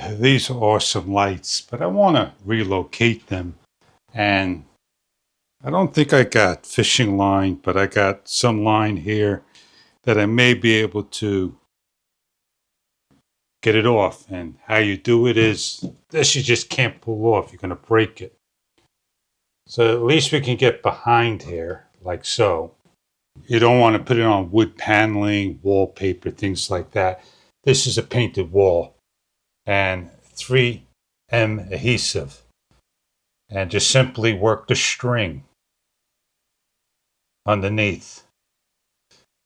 these are awesome lights, but I want to relocate them. And I don't think I got fishing line, but I got some line here that I may be able to get it off. And how you do it is this, you just can't pull off. You're going to break it. So at least we can get behind here like so. You don't want to put it on wood paneling, wallpaper, things like that. This is a painted wall and 3M adhesive. And just simply work the string underneath.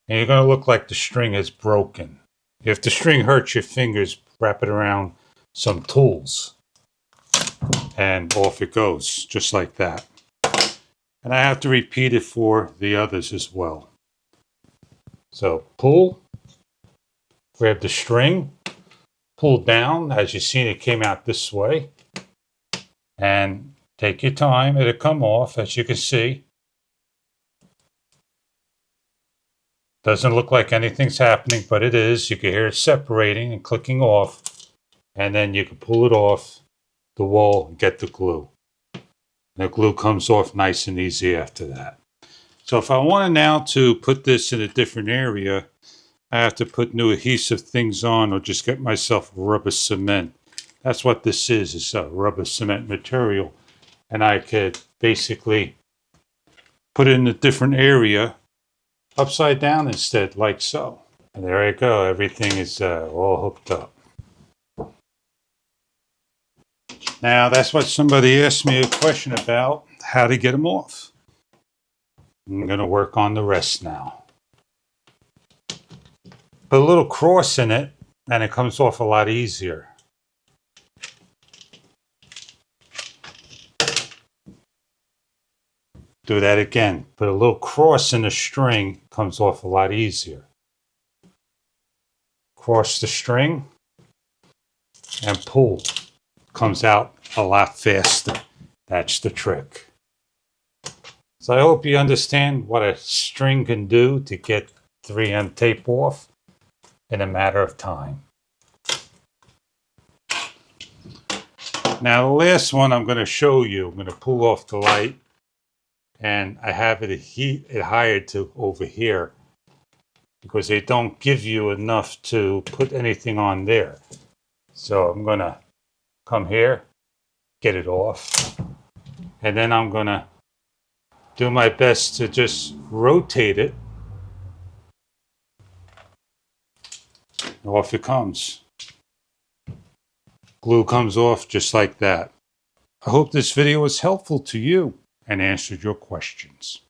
And you're going to look like the string is broken. If the string hurts your fingers, wrap it around some tools. And off it goes, just like that. And I have to repeat it for the others as well. So pull, grab the string, pull down. As you see, it came out this way. And take your time, it'll come off, as you can see. Doesn't look like anything's happening, but it is. You can hear it separating and clicking off. And then you can pull it off the wall and get the glue. The glue comes off nice and easy after that. So if I want now to put this in a different area, I have to put new adhesive things on or just get myself rubber cement. That's what this is. It's a rubber cement material. And I could basically put it in a different area upside down instead, like so. And there you go. Everything is all hooked up. Now, that's what somebody asked me a question about, how to get them off. I'm going to work on the rest now. Put a little cross in it, and it comes off a lot easier. Do that again. Put a little cross in the string, comes off a lot easier. Cross the string and pull. Comes out a lot faster. That's the trick. So I hope you understand what a string can do to get 3M tape off in a matter of time. Now the last one I'm going to show you, I'm going to pull off the light, and I have it hired to over here because they don't give you enough to put anything on there. So I'm going to come here, get it off, and then I'm going to do my best to just rotate it. And off it comes. Glue comes off just like that. I hope this video was helpful to you and answered your questions.